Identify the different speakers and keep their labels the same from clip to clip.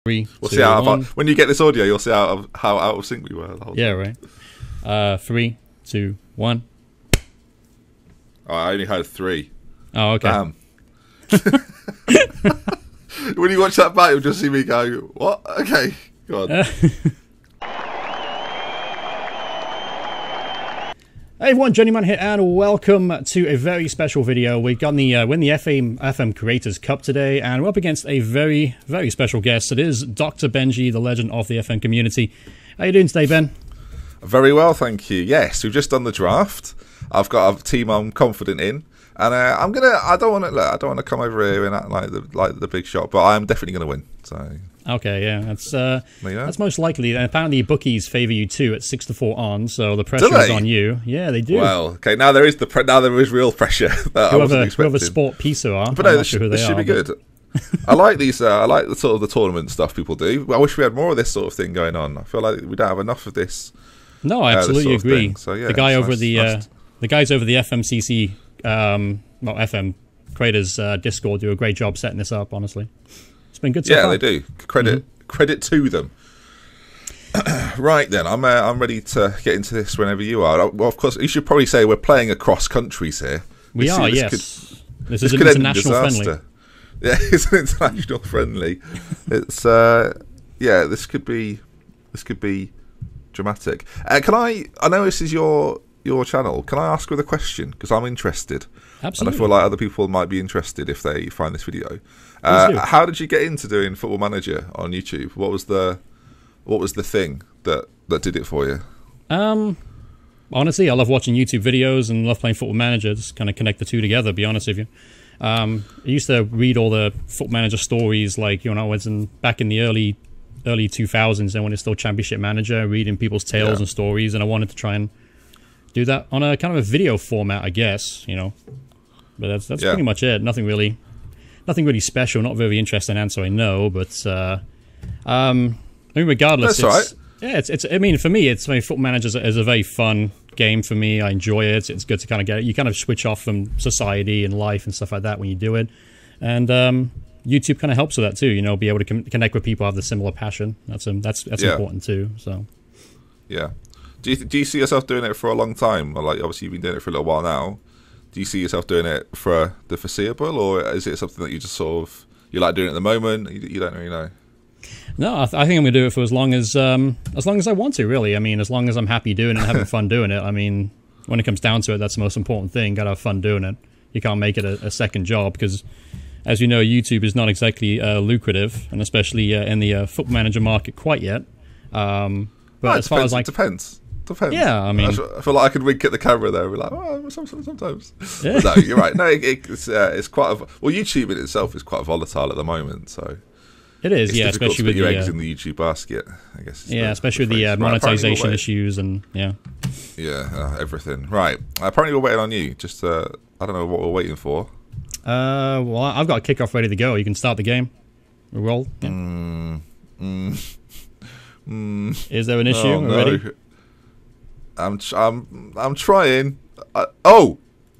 Speaker 1: Three,
Speaker 2: We'll
Speaker 1: two,
Speaker 2: see how
Speaker 1: one.
Speaker 2: when you get this audio, you'll see how out of sync we were. The whole
Speaker 1: Yeah,
Speaker 2: time.
Speaker 1: right. 3, 2, 1.
Speaker 2: Oh, I only heard 3.
Speaker 1: Oh, okay.
Speaker 2: Bam. When you watch that back, you'll just see me go, "What? Okay, go on."
Speaker 1: Hey everyone, Johnny Man here, and welcome to a very special video. We've got the win the FM Creators Cup today, and we're up against a very, very special guest. It is DoctorBenjy, the legend of the FM community. How you doing today, Ben?
Speaker 2: Very well, thank you. Yes, we've just done the draft. I've got a team I'm confident in, and I don't want to come over here and act like the big shot, but I'm definitely going to win. So.
Speaker 1: Okay, yeah, that's most likely. And apparently, bookies favour you too at 6-4 on, so the pressure is on you. Yeah, they do.
Speaker 2: Well, okay, now there is real pressure that I wasn't expecting.
Speaker 1: Whoever Sport Pisa are,
Speaker 2: but no, this should be good. I like these. I like the sort of the tournament stuff people do. I wish we had more of this sort of thing going on. I feel like we don't have enough of this.
Speaker 1: No, I absolutely agree.
Speaker 2: So yeah,
Speaker 1: the guys over the FMCC, FM Creators Discord do a great job setting this up. Honestly. It's been good so far.
Speaker 2: Yeah, they do. Credit to them. Right then, I'm ready to get into this whenever you are. Well, of course, you should probably say we're playing across countries here.
Speaker 1: We are, yes. This is an international friendly.
Speaker 2: Yeah, it's an international friendly. It's yeah, this could be dramatic. I know this is your channel. Can I ask with a question? Because I'm interested.
Speaker 1: Absolutely.
Speaker 2: And I feel like other people might be interested if they find this video. How did you get into doing Football Manager on YouTube? What was the thing that did it for you?
Speaker 1: Honestly, I love watching YouTube videos and love playing Football Manager. Just kind of connect the two together, to be honest with you. I used to read all the Football Manager stories, like, you know, back in the early 2000s, and when it's still Championship Manager, reading people's tales and stories, and I wanted to try and do that on a kind of a video format, I guess, you know. But that's pretty much it. Nothing really special. Not very interesting answer, I know. But I mean, regardless,
Speaker 2: that's right.
Speaker 1: Yeah, it's. I mean, for me, Football Manager is a very fun game for me. I enjoy it. It's good to kind of get it. You kind of switch off from society and life and stuff like that when you do it. And YouTube kind of helps with that too. You know, be able to connect with people who have the similar passion. That's important too. So. Yeah.
Speaker 2: Do you see yourself doing it for a long time? Or, like, obviously you've been doing it for a little while now. Do you see yourself doing it for the foreseeable, or is it something that you just sort of you like doing at the moment? You don't really know.
Speaker 1: No, I think I'm going to do it for as long as I want to. Really, I mean, as long as I'm happy doing it and having fun doing it. I mean, when it comes down to it, that's the most important thing. Got to have fun doing it. You can't make it a second job because, as you know, YouTube is not exactly lucrative, and especially in the Football Manager market quite yet. But as far as like,
Speaker 2: it depends.
Speaker 1: Yeah, I mean,
Speaker 2: I feel like I could wink at the camera there and be like, oh, sometimes.
Speaker 1: Yeah.
Speaker 2: No, you're right. No, it's quite YouTube in itself is quite volatile at the moment, so
Speaker 1: it is.
Speaker 2: It's
Speaker 1: Especially with
Speaker 2: your eggs in the YouTube basket, I guess.
Speaker 1: Especially with the monetization issues and
Speaker 2: everything. Right. Apparently, we're waiting on you. Just I don't know what we're waiting for.
Speaker 1: Well, I've got a kickoff ready to go. You can start the game. We roll. Yeah. Is there an issue already?
Speaker 2: I'm trying. Well,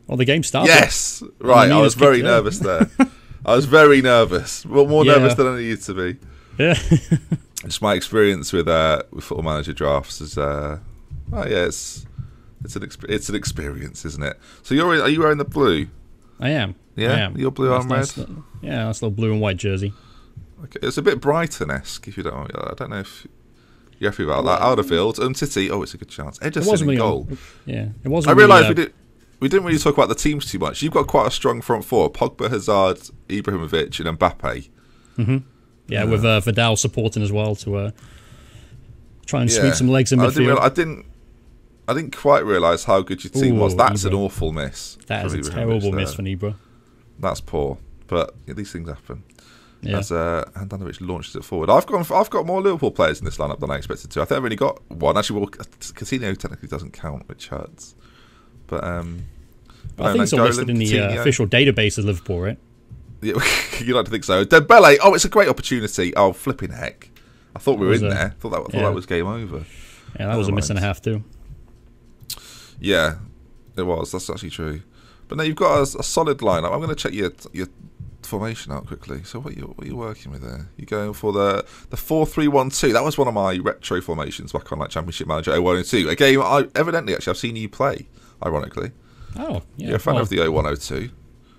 Speaker 1: the game started.
Speaker 2: Yes, right. I was very nervous there. I was very nervous. Well, more nervous than I needed to be.
Speaker 1: Yeah.
Speaker 2: Just my experience with Football Manager drafts is, it's an experience, isn't it? So are you wearing the blue?
Speaker 1: I am.
Speaker 2: Yeah,
Speaker 1: I am.
Speaker 2: You're blue, I'm red.
Speaker 1: Yeah, that's a little blue and white jersey.
Speaker 2: Okay, it's a bit Brighton-esque. If you don't, I don't know if. You're happy about that. Alderfield, City. Oh, it's a good chance. Ederson in goal.
Speaker 1: Yeah, it wasn't.
Speaker 2: I realised we didn't really talk about the teams too much. You've got quite a strong front four: Pogba, Hazard, Ibrahimovic, and Mbappe.
Speaker 1: Yeah, with Vidal supporting as well to try and squeeze some legs in midfield.
Speaker 2: I didn't quite realise how good your team was. That's an awful miss.
Speaker 1: That is a terrible miss for Ibra.
Speaker 2: That's poor, but these things happen.
Speaker 1: Yeah.
Speaker 2: As Handanovic launches it forward. I've got more Liverpool players in this lineup than I expected to. I think I've only got one. Actually, Coutinho technically doesn't count, which hurts. But
Speaker 1: I think it's all listed in the official database of Liverpool, right?
Speaker 2: Yeah, you'd like to think so. Dembele. Oh, it's a great opportunity. Oh, flipping heck! I thought we were in there. I thought that was game over.
Speaker 1: Yeah, that was a miss and a half too.
Speaker 2: Yeah, it was. That's actually true. But now you've got a solid lineup. I'm going to check your formation out quickly. So what are you working with there? You're going for the 4-3-1-2. That was one of my retro formations back on like Championship Manager 0102. A game I've seen you play, ironically.
Speaker 1: Oh, yeah.
Speaker 2: You're a fan of the 0102,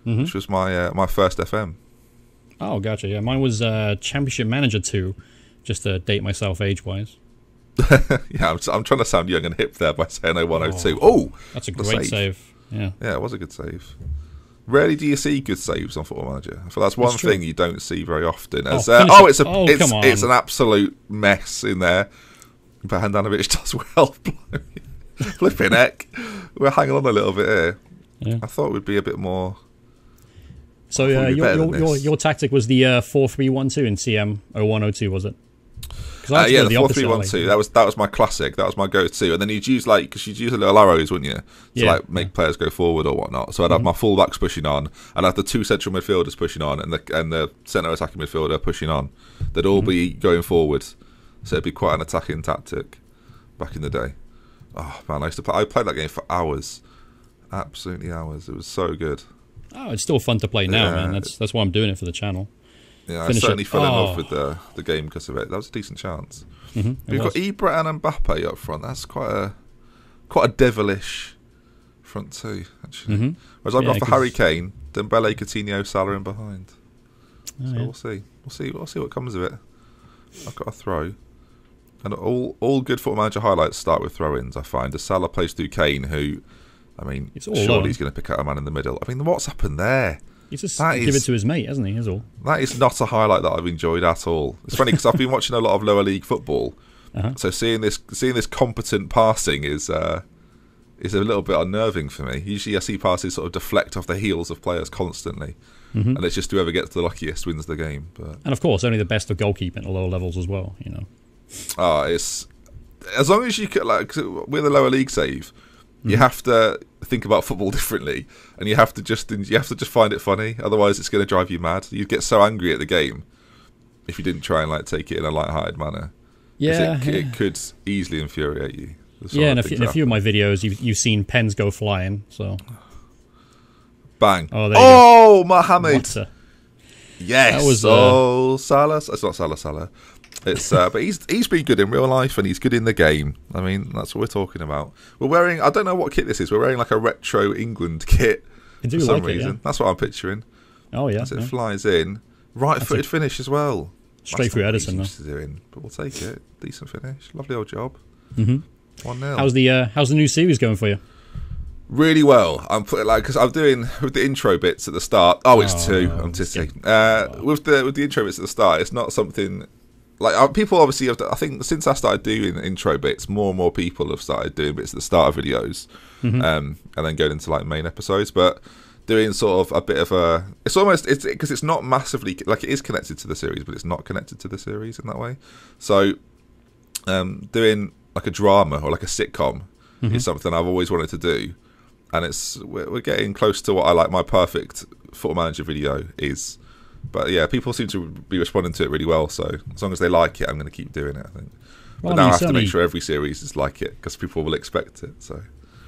Speaker 2: which was my first FM.
Speaker 1: Oh, gotcha. Yeah, mine was Championship Manager 2, just to date myself age-wise.
Speaker 2: Yeah, I'm trying to sound young and hip there by saying 0102. Oh,
Speaker 1: that's a great save. Yeah,
Speaker 2: it was a good save. Rarely do you see good saves on Football Manager. I feel that's one thing you don't see very often. As, it's an absolute mess in there. But Handanovic does well. Flipping heck. We're hanging on a little bit here.
Speaker 1: Yeah.
Speaker 2: I thought it would be a bit more.
Speaker 1: So your tactic was the 4-3-1-2 in CM 0102, was it?
Speaker 2: Yeah, the 4-3-1-2. That was my classic. That was my go-to. And then you'd use because you'd use the little arrows, wouldn't you? To make players go forward or whatnot. So I'd have my fullbacks pushing on, I'd have the two central midfielders pushing on, and the centre attacking midfielder pushing on. They'd all be going forward. So it'd be quite an attacking tactic back in the day. Oh man, I played that game for hours, absolutely hours. It was so good.
Speaker 1: Oh, it's still fun to play now, man. That's why I'm doing it for the channel.
Speaker 2: Yeah, I certainly fell in love with the game because of it. That was a decent chance. We've got Ibra and Mbappe up front. That's quite a devilish front two, actually. Whereas I've got for Harry Kane, Dembele, Coutinho, Salah in behind. We'll see. We'll see what comes of it. I've got a throw. And all good Football Manager highlights start with throw-ins, I find. As Salah plays through Kane, who, I mean, surely he's going to pick out a man in the middle. I mean, what's happened there?
Speaker 1: He's just give it to his mate, hasn't he? Is all.
Speaker 2: That is not a highlight that I've enjoyed at all. It's funny because I've been watching a lot of lower league football, so seeing this competent passing is a little bit unnerving for me. Usually, I see passes sort of deflect off the heels of players constantly, and it's just whoever gets the luckiest wins the game.
Speaker 1: And of course, only the best of goalkeeping at the lower levels as well. You know.
Speaker 2: It's as long as you can, like with a lower league save. You have to think about football differently, and you have to just find it funny. Otherwise, it's going to drive you mad. You'd get so angry at the game if you didn't try and take it in a light-hearted manner. Yeah, it could easily infuriate you.
Speaker 1: Yeah, in a few of my videos, you've seen pens go flying. So,
Speaker 2: bang!
Speaker 1: Oh,
Speaker 2: Mohamed! Yes. That was Salah. It's not Salah. It's but he's been good in real life and he's good in the game. I mean, that's what we're talking about. We're wearing, I don't know what kit this is. We're wearing like a retro England kit for some reason. That's what I'm picturing.
Speaker 1: Oh yeah.
Speaker 2: As it flies in, right-footed finish as well.
Speaker 1: Straight through Edison, though.
Speaker 2: But we'll take it. Decent finish. Lovely old job.
Speaker 1: 1-0. How's the new series going for you?
Speaker 2: Really well. I'm because I'm doing with the intro bits at the start. It's 2. I'm titty. With the intro bits at the start, it's not something. People obviously have. I think since I started doing intro bits, more and more people have started doing bits at the start of videos, and then going into main episodes. But doing sort of a bit of a, it's because it's not massively it is connected to the series, but it's not connected to the series in that way. So, doing a drama or a sitcom is something I've always wanted to do, and we're getting close to what I like my perfect Football Manager video is. But yeah, people seem to be responding to it really well. So as long as they like it, I'm going to keep doing it, I think. But now I have to make sure every series is like it because people will expect it. So,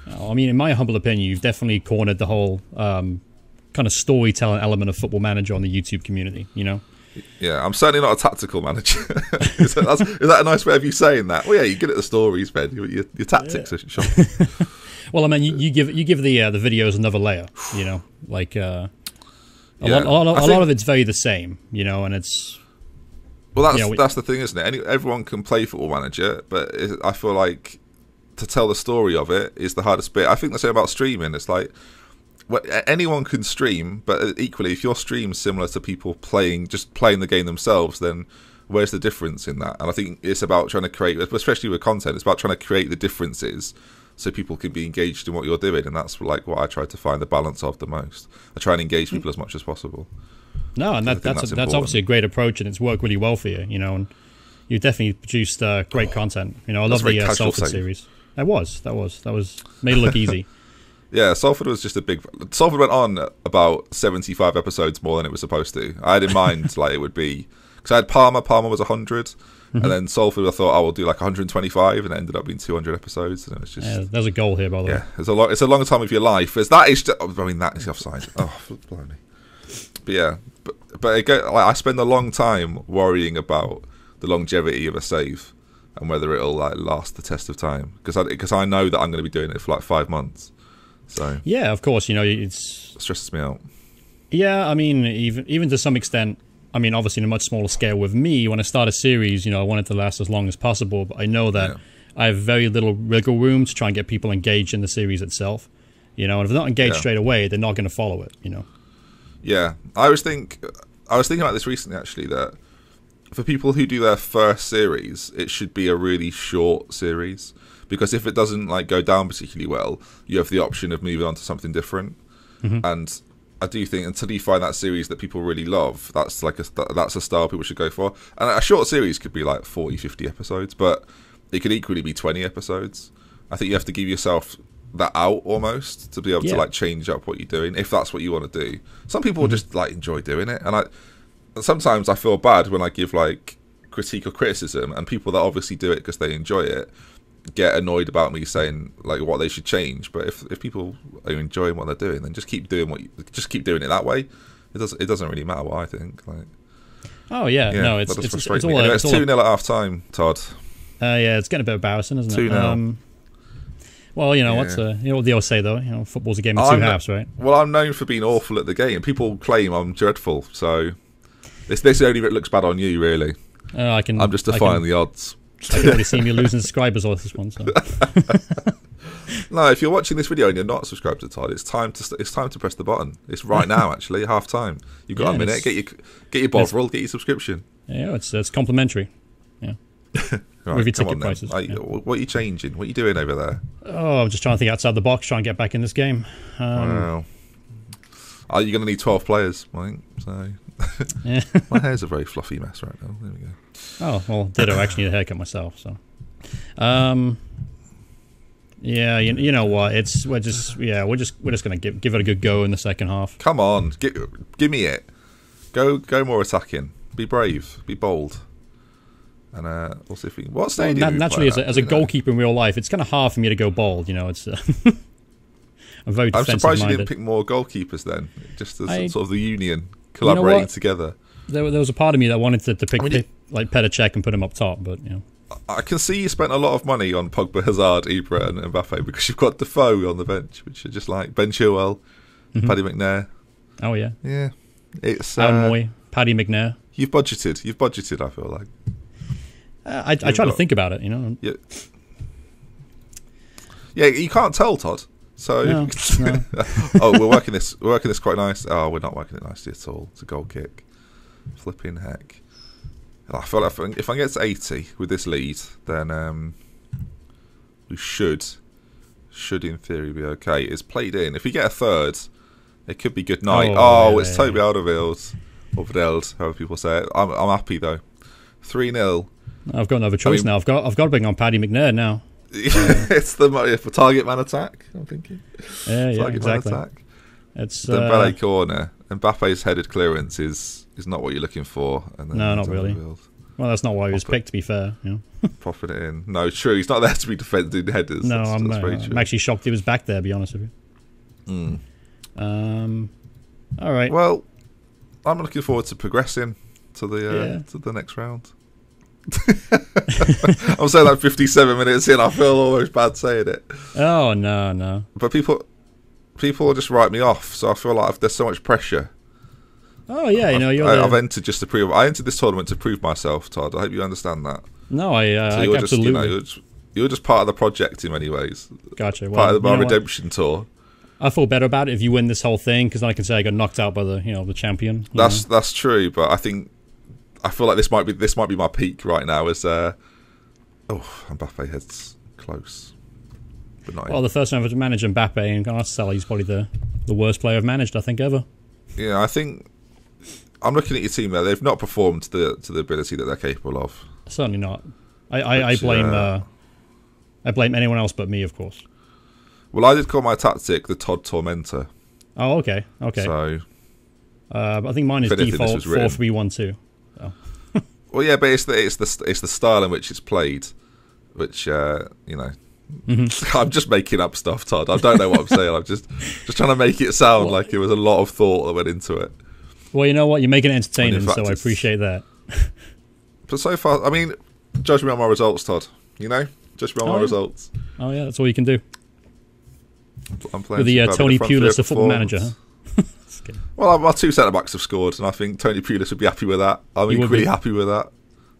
Speaker 1: I mean, in my humble opinion, you've definitely cornered the whole kind of storytelling element of Football Manager on the YouTube community. You know.
Speaker 2: Yeah, I'm certainly not a tactical manager. is that a nice way of you saying that? Well, yeah, you're good at the stories, Ben. Your tactics are shocking.
Speaker 1: Well, I mean, you give the videos another layer. You know, A lot of it's very the same, you know, and it's.
Speaker 2: Well, that's the thing, isn't it? Everyone can play Football Manager, but I feel like to tell the story of it is the hardest bit. I think the same about streaming. It's anyone can stream, but equally, if your stream's similar to people playing the game themselves, then where's the difference in that? And I think it's about trying to create, especially with content, it's about trying to create the differences so people can be engaged in what you're doing, and that's what I try to find the balance of the most. I try and engage people as much as possible.
Speaker 1: No, and that's obviously a great approach, and it's worked really well for you, you know. And you definitely produced great content. You know, I love the Salford series. That was made it look easy.
Speaker 2: Yeah, Salford was just Salford went on about 75 episodes more than it was supposed to. I had in mind it would be because I had Parma was 100. And then Salford, I thought I will do 125, and it ended up being 200 episodes. And it was just
Speaker 1: there's a goal here, by the way.
Speaker 2: Yeah, it's a long time of your life. That is offside. Oh, blimey. But yeah, but But I spend a long time worrying about the longevity of a save and whether it'll like last the test of time, because I know that I'm going to be doing it for like 5 months. So
Speaker 1: yeah, of course, it
Speaker 2: stresses me out.
Speaker 1: Yeah, I mean, even to some extent, I mean, obviously on a much smaller scale with me, when I start a series, I want it to last as long as possible, but I know that I have very little wiggle room to try and get people engaged in the series itself. And if they're not engaged straight away, they're not going to follow it,
Speaker 2: Yeah, I was thinking about this recently, actually, that for people who do their first series, it should be a really short series, because if it doesn't like go down particularly well, you have the option of moving on to something different. And I do think until you find that series that people really love, that's a style people should go for. And a short series could be like 40, 50 episodes, but it could equally be 20 episodes. I think you have to give yourself that out almost to be able to like change up what you're doing, if that's what you want to do. Some people just like enjoy doing it, and sometimes I feel bad when I give like critique or criticism, and people that obviously do it because they enjoy it get annoyed about me saying like what they should change. But if people are enjoying what they're doing, then just keep doing it that way. It doesn't really matter what I think. Like,
Speaker 1: oh yeah, no, it's
Speaker 2: frustrating. It's 2-0 at half time, Todd.
Speaker 1: Yeah, it's getting a bit embarrassing, isn't it?
Speaker 2: 2-0.
Speaker 1: Well, what's what they always say though. Football's a game of two halves, right?
Speaker 2: Well, I'm known for being awful at the game. People claim I'm dreadful, so this only looks bad on you, really. I'm just defying the odds.
Speaker 1: I can already see me losing subscribers on this one. So.
Speaker 2: No, if you're watching this video and you're not subscribed to Todd, it's time to press the button. It's right now, actually, half time. You've got a minute. Get your bovril, get your subscription.
Speaker 1: Yeah, it's complimentary. Yeah.
Speaker 2: Right,
Speaker 1: with your ticket prices.
Speaker 2: What are you changing? What are you doing over there?
Speaker 1: Oh, I'm just trying to think outside the box, try and get back in this game.
Speaker 2: Wow. Are you going to need 12 players, I think? So.
Speaker 1: Yeah.
Speaker 2: My hair's a very fluffy mess right now. There we go.
Speaker 1: Oh, well, ditto. I actually need a haircut myself, so. Yeah, you know what? We're just going to give it a good go in the second half.
Speaker 2: Come on, give me it. Go more attacking. Be brave. Be bold. And we'll see if we can. What stadium?
Speaker 1: Naturally, as a goalkeeper in real life, it's kind of hard for me to go bold. It's. I'm very defensive-minded.
Speaker 2: I'm surprised you didn't pick more goalkeepers then, just as sort of the union collaborating together.
Speaker 1: There was a part of me that wanted to pick like Petr Cech and put him up top, but
Speaker 2: I can see you spent a lot of money on Pogba, Hazard, Ibra, and Mbappe because you've got Defoe on the bench, which are just like Ben Chilwell, Paddy McNair.
Speaker 1: Oh yeah,
Speaker 2: yeah. It's
Speaker 1: Alan Moy, Paddy McNair.
Speaker 2: You've budgeted. I feel like.
Speaker 1: I try to think about it,
Speaker 2: Yeah, you can't tell, Todd. So,
Speaker 1: no.
Speaker 2: Oh, we're working this quite nice. Oh, we're not working it nicely at all. It's a goal kick. Flipping heck! I feel like if I get to 80 with this lead, then we should in theory be okay. It's played in. If we get a third, it could be good night. It's Toby Alderweireld, or Veld, however people say it. I'm happy though. 3-0.
Speaker 1: I've got no other choice now. I've got to bring on Paddy McNair now.
Speaker 2: It's the target man attack. I'm thinking.
Speaker 1: Yeah, exactly.
Speaker 2: Man attack.
Speaker 1: It's
Speaker 2: Dembele corner. Mbappe's headed clearance is not what you're looking for. And then
Speaker 1: no, not really. Well, that's not why he was picked. To be fair,
Speaker 2: popping it in. No, true. He's not there to be defending headers.
Speaker 1: No, I'm actually shocked he was back there. To be honest with you. All right.
Speaker 2: Well, I'm looking forward to progressing to the next round. I'm saying that 57 minutes in. I feel almost bad saying it.
Speaker 1: Oh no.
Speaker 2: But people just write me off, so I feel like there's so much pressure.
Speaker 1: Oh yeah,
Speaker 2: I've entered just to prove. I entered this tournament to prove myself, Todd. I hope you understand that.
Speaker 1: No, I absolutely.
Speaker 2: You're just part of the project in many ways.
Speaker 1: Gotcha.
Speaker 2: Part of my redemption tour.
Speaker 1: I feel better about it if you win this whole thing, because then I can say I got knocked out by the champion.
Speaker 2: That's true, but I feel like this might be my peak right now. Is Mbappe heads close, but not.
Speaker 1: Well, the first time I've ever managed Mbappe, and I sell, he's probably the worst player I've managed, I think, ever. Yeah,
Speaker 2: I think I'm looking at your team there. They've not performed to the ability that they're capable of.
Speaker 1: Certainly not. I blame anyone else but me, of course.
Speaker 2: Well, I did call my tactic the Todd Tormentor.
Speaker 1: Oh, okay.
Speaker 2: So,
Speaker 1: I think mine is default 4-3-1-2. Oh.
Speaker 2: Well, yeah, but it's the style in which it's played, which I'm just making up stuff, Todd. I don't know what I'm saying. I'm just trying to make it sound like it was a lot of thought that went into it.
Speaker 1: Well, you know what? You're making it entertaining,
Speaker 2: fact,
Speaker 1: so I appreciate that.
Speaker 2: But so far, I mean, judge me on my results, Todd. You know, judge me on my results.
Speaker 1: Oh yeah, that's all you can do.
Speaker 2: I'm playing
Speaker 1: With the Tony Pulis of Football Manager, huh?
Speaker 2: Well, my 2 centre-backs have scored, and I think Tony Pulis would be happy with that. I'm equally happy with that.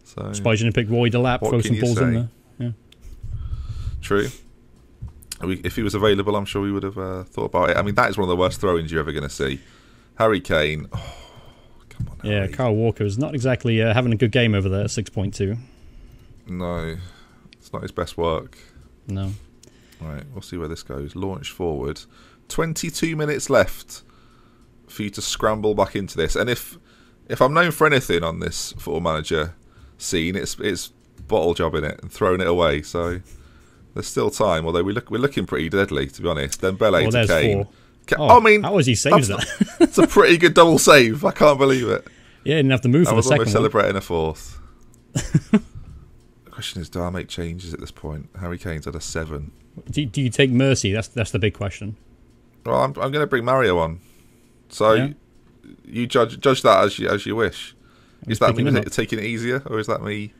Speaker 2: So,
Speaker 1: surprised you didn't pick Roy Delap, throw some balls in there. Yeah.
Speaker 2: True. If he was available, I'm sure we would have thought about it. I mean, that is one of the worst throw-ins you're ever going to see. Harry Kane. Oh, come on, Harry.
Speaker 1: Yeah, Kyle Walker is not exactly having a good game over there at 6.2.
Speaker 2: No, it's not his best work.
Speaker 1: No.
Speaker 2: Right, we'll see where this goes. Launch forward. 22 minutes left for you to scramble back into this. And if I'm known for anything on this Football Manager scene, it's bottle jobbing it and throwing it away. So there's still time. Although we're looking pretty deadly, to be honest. Then Bele to Kane. I mean,
Speaker 1: how was he saved that?
Speaker 2: It's a pretty good double save. I can't believe it.
Speaker 1: Yeah, he didn't have to move for the second one. I was almost
Speaker 2: celebrating a fourth. The question is, do I make changes at this point? Harry Kane's at a 7.
Speaker 1: Do you take mercy? That's the big question.
Speaker 2: Well, I'm going to bring Mario on. So you judge that as you wish. Is that me taking it easier, or is that me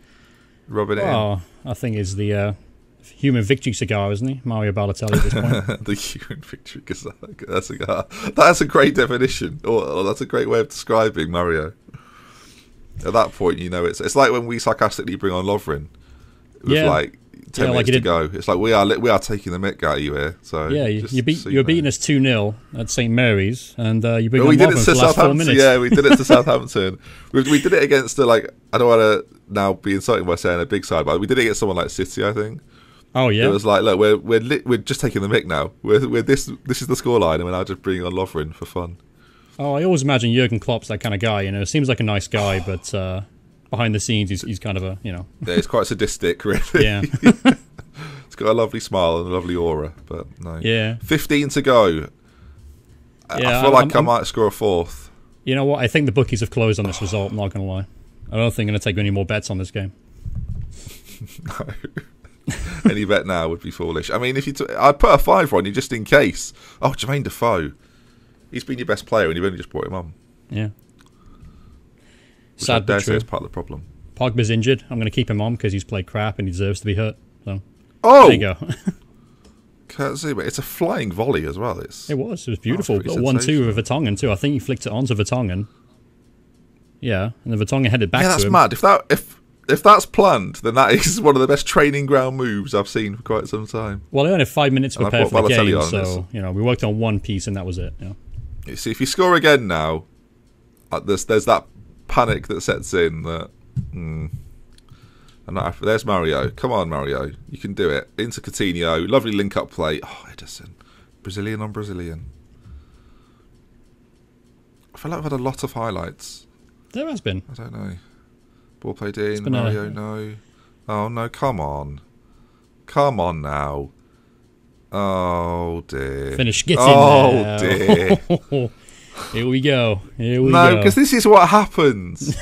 Speaker 2: rubbing it in?
Speaker 1: Oh, I think it's the human victory cigar, isn't he? Mario Balotelli at this point.
Speaker 2: The human victory cigar. That's a great definition, or that's a great way of describing Mario. At that point, you know, it's like when we sarcastically bring on Lovren with like 10 minutes to go. It's like we are taking the mick out of you here. So
Speaker 1: yeah, you're beating us 2-0 at St Mary's, and you bring on
Speaker 2: we did
Speaker 1: Lovren
Speaker 2: it
Speaker 1: for
Speaker 2: to
Speaker 1: the last 4
Speaker 2: Southampton.
Speaker 1: minutes.
Speaker 2: Yeah, we did it to Southampton. We did it against I don't want to now be insulting by saying a big side, but we did it against someone like City, I think.
Speaker 1: Oh yeah,
Speaker 2: it was like, look, we're just taking the mick now. We're this is the scoreline, and we're now just bringing on Lovren for fun.
Speaker 1: Oh, I always imagine Jurgen Klopp's that kind of guy. You know, seems like a nice guy, but behind the scenes, he's kind of a Yeah,
Speaker 2: he's quite sadistic, really.
Speaker 1: Yeah.
Speaker 2: He's got a lovely smile and a lovely aura, but no.
Speaker 1: Yeah.
Speaker 2: 15 to go.
Speaker 1: Yeah,
Speaker 2: I feel like I might score a fourth.
Speaker 1: You know what? I think the bookies have closed on this result. I'm not going to lie. I don't think I'm going to take any more bets on this game.
Speaker 2: No. Any bet now would be foolish. I mean, I'd put a 5 on you just in case. Oh, Jermaine Defoe. He's been your best player and you've only just brought him on.
Speaker 1: Yeah.
Speaker 2: Which I dare say is part of the problem.
Speaker 1: Pogba's injured. I'm going to keep him on because he's played crap and he deserves to be hurt. So
Speaker 2: there
Speaker 1: you go.
Speaker 2: Kurt Zouma. It's a flying volley as well.
Speaker 1: It was beautiful. 1-2 with Vertonghen too. I think he flicked it onto Vertonghen. Yeah, and the Vertonghen headed back to him.
Speaker 2: Yeah, that's mad. If that's planned, then that is one of the best training ground moves I've seen for quite some time.
Speaker 1: Well, they only had 5 minutes to prepare for the game, so we worked on one piece and that was it. Yeah.
Speaker 2: You see, if you score again now, there's that panic that sets in that. There's Mario. Come on, Mario. You can do it. Into Coutinho. Lovely link-up play. Oh, Edison. Brazilian on Brazilian. I feel like I've had a lot of highlights.
Speaker 1: There has been.
Speaker 2: I don't know. Ball played in. Mario, no. Oh, no. Come on. Come on now. Oh, dear.
Speaker 1: Finish. Get in there.
Speaker 2: Oh, dear.
Speaker 1: Here we go.
Speaker 2: No, because this is what happens.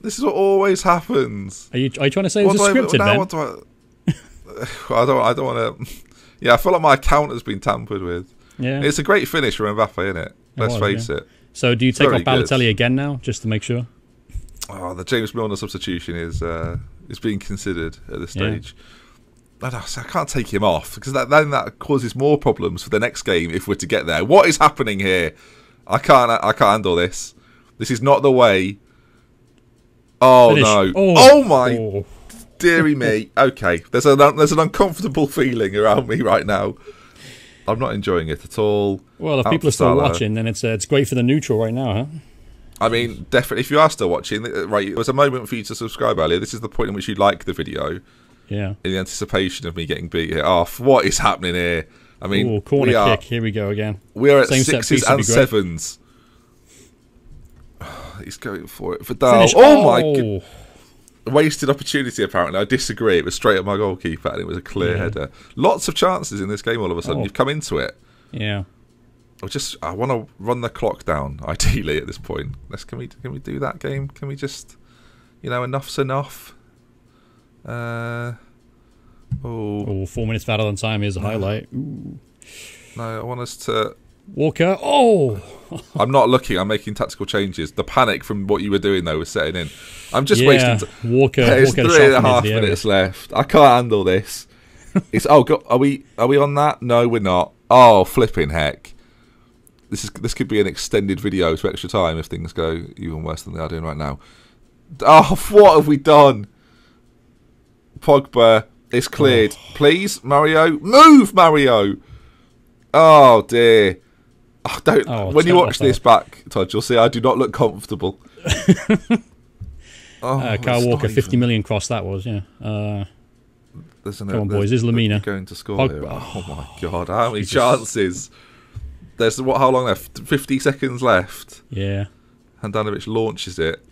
Speaker 2: This is what always happens.
Speaker 1: Are you trying to say it's scripted, Ben?
Speaker 2: I don't want to. Yeah, I feel like my account has been tampered with.
Speaker 1: Yeah,
Speaker 2: it's a great finish from Mbappe, isn't it? Let's face it.
Speaker 1: So, do you take off Balotelli again now, just to make sure?
Speaker 2: Oh, the James Milner substitution is being considered at this stage. I can't take him off because then that causes more problems for the next game if we're to get there. What is happening here? I can't handle this. This is not the way. Oh Finish. No! Oh my, dearie me. Okay, there's an uncomfortable feeling around me right now. I'm not enjoying it at all.
Speaker 1: Well, if people are still watching, then it's great for the neutral right now, huh?
Speaker 2: I mean, definitely. If you are still watching, right, it was a moment for you to subscribe earlier. This is the point in which you like the video.
Speaker 1: Yeah. In
Speaker 2: the anticipation of me getting beat off. What is happening here? I mean,
Speaker 1: corner kick. Here we go again.
Speaker 2: We are at 6s and 7s. He's going for it for Dal. Oh my god! Wasted opportunity. Apparently, I disagree. It was straight at my goalkeeper, and it was a clear header. Lots of chances in this game. All of a sudden, you've come into it.
Speaker 1: Yeah.
Speaker 2: I want to run the clock down. Ideally, at this point, can we do that game? Can we just, enough's enough?
Speaker 1: 4 minutes better than time is a highlight. Ooh.
Speaker 2: No, I want us to
Speaker 1: Walker. Oh!
Speaker 2: I'm not looking. I'm making tactical changes. The panic from what you were doing, though, was setting in. I'm just wasting...
Speaker 1: Walker.
Speaker 2: There's
Speaker 1: Walker
Speaker 2: 3.5 minutes left. I can't handle this. It's Are we on that? No, we're not. Oh, flipping heck. This could be an extended video to extra time if things go even worse than they are doing right now. Oh, what have we done? Pogba is cleared. Please, Mario. Move, Mario! Oh, dear. Oh, when you watch this back, Todd, you'll see I do not look comfortable.
Speaker 1: Kyle Walker, 50 million cross that was, yeah. Come on, boys. This is Lamina.
Speaker 2: Going to score here. Oh, my God. How many chances? There's how long left? 50 seconds left.
Speaker 1: Yeah.
Speaker 2: Handanovic launches it.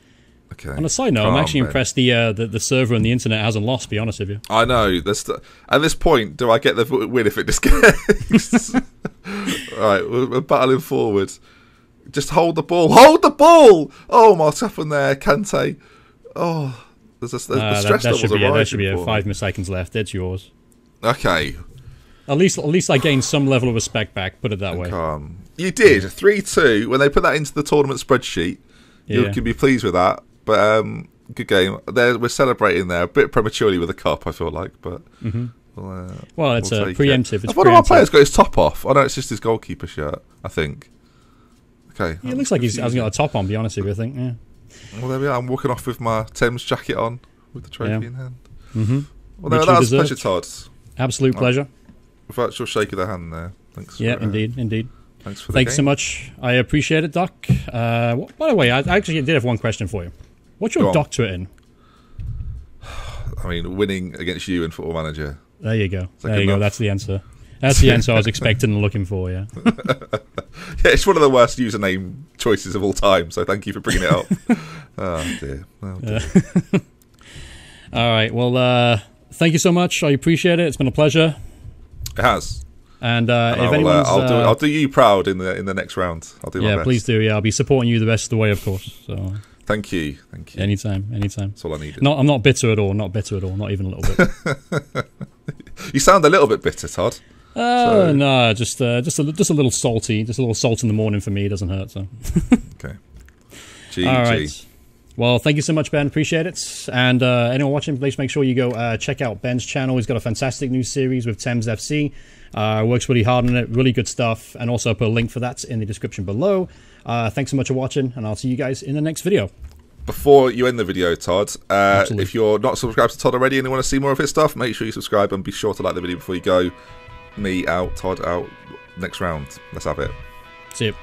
Speaker 2: Okay.
Speaker 1: On a side note, I'm actually impressed the server and the internet hasn't lost, to be honest with you.
Speaker 2: I know. At this point, do I get the win if it disconnects? Alright, we're battling forward. Just hold the ball. Hold the ball! Oh, what's happened there? Kante. Oh, the stress levels are rising.
Speaker 1: There should be 5 seconds left. It's yours.
Speaker 2: Okay.
Speaker 1: At least I gained some level of respect back, put it that way.
Speaker 2: You did. 3-2. When they put that into the tournament spreadsheet, you can be pleased with that. But good game. We're celebrating there a bit prematurely with a cup, I feel like. But
Speaker 1: well, it's preemptive. It's
Speaker 2: one of our players got his top off. Oh no, it's just his goalkeeper shirt, I think. Okay.
Speaker 1: Yeah, it looks like he hasn't got a top on, to be honest with you, I think. Yeah.
Speaker 2: Well, there we are. I'm walking off with my Thames jacket on, with the trophy in hand. Well, that was a pleasure, Todd.
Speaker 1: Absolute pleasure.
Speaker 2: Virtual shake of the hand there. Thanks.
Speaker 1: Yeah, indeed.
Speaker 2: Thanks for the game.
Speaker 1: So much. I appreciate it, Doc. By the way, I actually did have one question for you. What's your doctorate in?
Speaker 2: I mean, winning against you in Football Manager.
Speaker 1: There you go. There you go. That's the answer. That's the answer I was expecting and looking for, yeah.
Speaker 2: Yeah, it's one of the worst username choices of all time, so thank you for bringing it up. Oh, dear. Oh, dear.
Speaker 1: All right, well, thank you so much. I appreciate it. It's been a pleasure.
Speaker 2: It has.
Speaker 1: And if anyone's...
Speaker 2: I'll do you proud in the next round. I'll do my best.
Speaker 1: Yeah, please do. Yeah, I'll be supporting you the rest of the way, of course. So...
Speaker 2: Thank you.
Speaker 1: Anytime.
Speaker 2: That's all I needed.
Speaker 1: I'm not bitter at all. Not even a little bit.
Speaker 2: You sound a little bit bitter, Todd.
Speaker 1: No, just a little salty. Just a little salt in the morning for me. It doesn't hurt. So.
Speaker 2: Okay.
Speaker 1: All right. Well, thank you so much, Ben. Appreciate it. And anyone watching, please make sure you go check out Ben's channel. He's got a fantastic new series with Thames FC. Works really hard on it. Really good stuff. And also I'll put a link for that in the description below. Thanks so much for watching, and I'll see you guys in the next video.
Speaker 2: Before you end the video, Todd, if you're not subscribed to Todd already and you want to see more of his stuff, make sure you subscribe and be sure to like the video before you go. Me out, Todd out. Next round. Let's have it.
Speaker 1: See you.